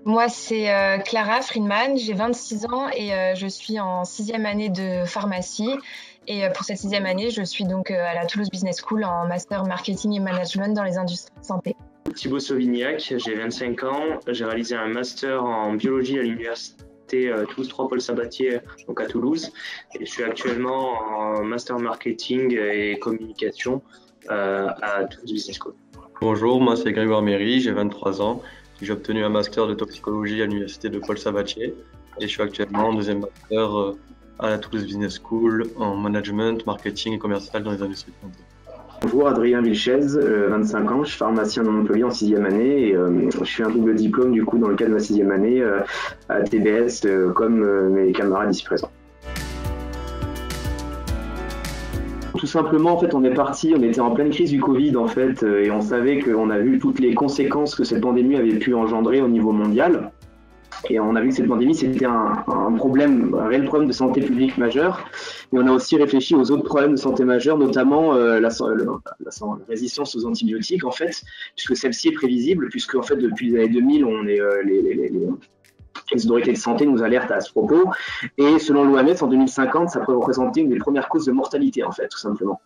Moi, c'est Clara Friedman, j'ai 26 ans et je suis en sixième année de pharmacie. Et pour cette sixième année, je suis donc à la Toulouse Business School en master marketing et management dans les industries de santé. Thibaut Sauvignac, j'ai 25 ans, j'ai réalisé un master en biologie à l'université Toulouse 3 Paul Sabatier, donc à Toulouse, et je suis actuellement en master marketing et communication à Toulouse Business School. Bonjour, moi c'est Grégoire Méry, j'ai 23 ans. J'ai obtenu un master de toxicologie à l'université de Paul Sabatier et je suis actuellement en deuxième master à la Toulouse Business School en management, marketing et commercial dans les industries de santé. Bonjour, Adrien Vilchez, 25 ans, je suis pharmacien non employé en sixième année et je suis un double diplôme du coup dans le cadre de ma sixième année à TBS comme mes camarades ici présents. Tout simplement, en fait, on était en pleine crise du Covid, en fait, et on savait qu'on a vu toutes les conséquences que cette pandémie avait pu engendrer au niveau mondial. Et on a vu que cette pandémie, c'était un réel problème de santé publique majeur. Et on a aussi réfléchi aux autres problèmes de santé majeurs, notamment la résistance aux antibiotiques, en fait, puisque celle-ci est prévisible, puisque, en fait, depuis les années 2000, les autorités de santé nous alertent à ce propos. Et selon l'OMS, en 2050, ça pourrait représenter une des premières causes de mortalité, en fait, tout simplement.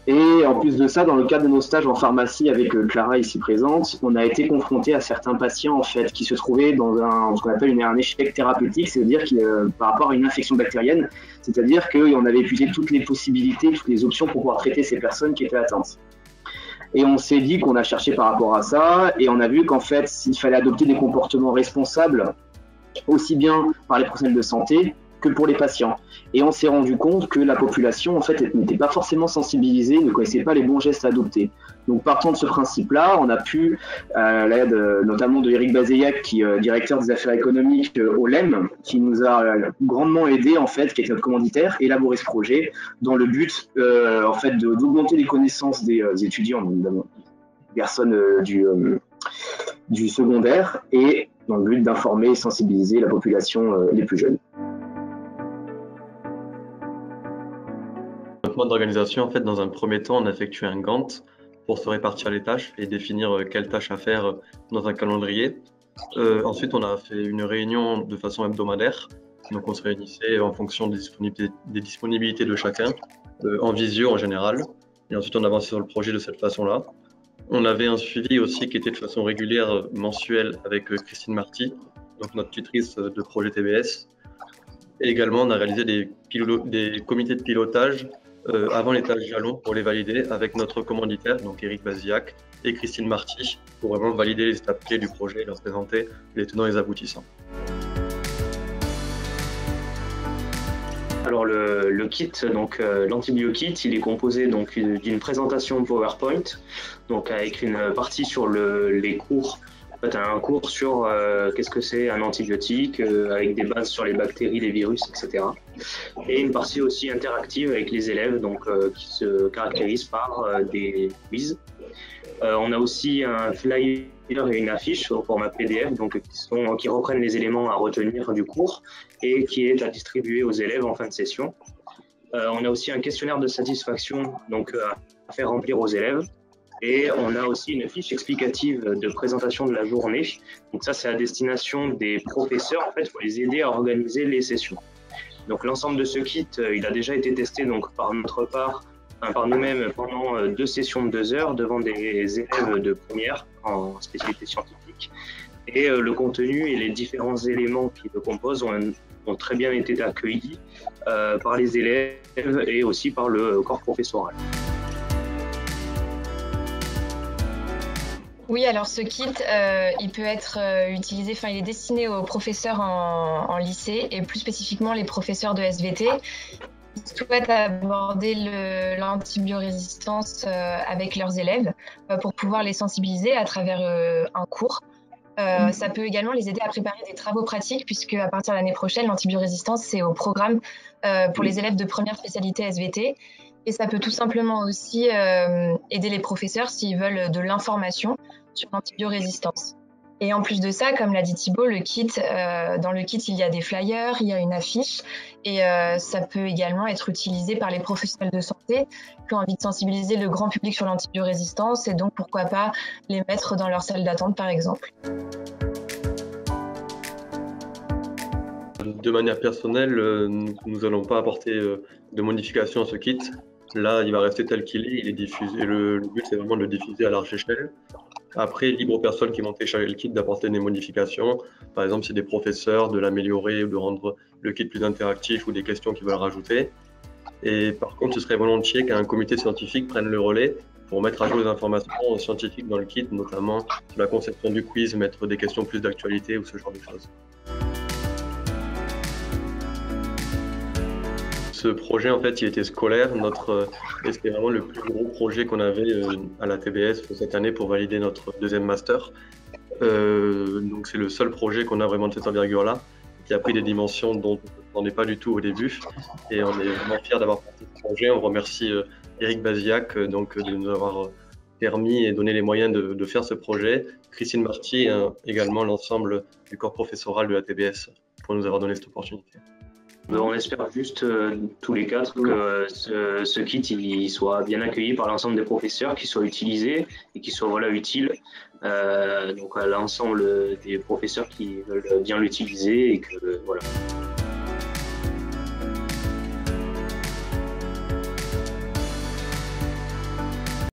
Et en plus de ça, dans le cadre de nos stages en pharmacie avec Clara ici présente, on a été confronté à certains patients en fait qui se trouvaient dans ce qu'on appelle un échec thérapeutique, c'est-à-dire par rapport à une infection bactérienne, c'est-à-dire qu'on avait épuisé toutes les possibilités, toutes les options pour pouvoir traiter ces personnes qui étaient atteintes. Et on s'est dit qu'on a cherché par rapport à ça, et on a vu qu'en fait, il fallait adopter des comportements responsables, aussi bien par les professionnels de santé que pour les patients. Et on s'est rendu compte que la population, en fait, n'était pas forcément sensibilisée, ne connaissait pas les bons gestes à adopter. Donc, partant de ce principe-là, on a pu, à l'aide notamment de Eric Bazeillac, qui est directeur des affaires économiques au LEM, qui nous a grandement aidé, en fait, qui est notre commanditaire, élaborer ce projet dans le but, en fait, d'augmenter les connaissances des étudiants, notamment des personnes du secondaire, et dans le but d'informer et sensibiliser la population les plus jeunes. Notre mode d'organisation, en fait, dans un premier temps, on a effectué un Gantt pour se répartir les tâches et définir quelles tâches à faire dans un calendrier. Ensuite, on a fait une réunion de façon hebdomadaire. Donc, on se réunissait en fonction des disponibilités de chacun, en visio en général. Et ensuite, on avançait sur le projet de cette façon-là. On avait un suivi aussi qui était de façon régulière, mensuelle, avec Christine Marty, donc notre tutrice de projet TBS. Et également, on a réalisé des comités de pilotage avant les tâches jalons pour les valider avec notre commanditaire, donc Eric Bazeillac et Christine Marty, pour vraiment valider les étapes clés du projet et leur présenter les tenants et les aboutissants. Alors le kit, donc l'antibio-kit, il est composé donc d'une présentation PowerPoint, donc avec une partie sur les cours. En fait, un cours sur qu'est-ce que c'est un antibiotique, avec des bases sur les bactéries, les virus, etc. Et une partie aussi interactive avec les élèves, donc qui se caractérise par des quiz. On a aussi un flyer et une affiche au format PDF, donc qui reprennent les éléments à retenir du cours et qui est à distribuer aux élèves en fin de session. On a aussi un questionnaire de satisfaction, donc à faire remplir aux élèves. Et on a aussi une fiche explicative de présentation de la journée. Donc ça, c'est à destination des professeurs, en fait, pour les aider à organiser les sessions. Donc l'ensemble de ce kit, il a déjà été testé donc par nous-mêmes pendant 2 sessions de 2 heures devant des élèves de première en spécialité scientifique. Et le contenu et les différents éléments qui le composent ont très bien été accueillis par les élèves et aussi par le corps professoral. Oui, alors ce kit, il peut être utilisé, il est destiné aux professeurs en lycée et plus spécifiquement les professeurs de SVT qui souhaitent aborder l'antibiorésistance avec leurs élèves pour pouvoir les sensibiliser à travers un cours. Ça peut également les aider à préparer des travaux pratiques puisque à partir de l'année prochaine, l'antibiorésistance, c'est au programme pour les élèves de première spécialité SVT. Et ça peut tout simplement aussi aider les professeurs s'ils veulent de l'information sur l'antibiorésistance. Et en plus de ça, comme l'a dit Thibaut, dans le kit, il y a des flyers, il y a une affiche et ça peut également être utilisé par les professionnels de santé qui ont envie de sensibiliser le grand public sur l'antibiorésistance et donc pourquoi pas les mettre dans leur salle d'attente par exemple. De manière personnelle, nous n'allons pas apporter de modifications à ce kit. Là, il va rester tel qu'il est, il est diffusé. Et le but, c'est vraiment de le diffuser à large échelle. Après, libre aux personnes qui vont télécharger le kit d'apporter des modifications. Par exemple, si des professeurs, de l'améliorer ou de rendre le kit plus interactif ou des questions qu'ils veulent rajouter. Et par contre, ce serait volontiers qu'un comité scientifique prenne le relais pour mettre à jour les informations scientifiques dans le kit, notamment sur la conception du quiz, mettre des questions plus d'actualité ou ce genre de choses. Ce projet, en fait, il était scolaire. Et c'était vraiment le plus gros projet qu'on avait à la TBS cette année pour valider notre deuxième master. Donc, c'est le seul projet qu'on a vraiment de cette envergure-là, qui a pris des dimensions dont on n'en est pas du tout au début. Et on est vraiment fiers d'avoir porté ce projet. On remercie Eric Baziac de nous avoir permis et donné les moyens de faire ce projet. Christine Marty et également l'ensemble du corps professoral de la TBS pour nous avoir donné cette opportunité. On espère juste tous les quatre que ce kit il soit bien accueilli par l'ensemble des professeurs, qu'il soit utilisé et qu'il soit utile donc à l'ensemble des professeurs qui veulent bien l'utiliser et que voilà.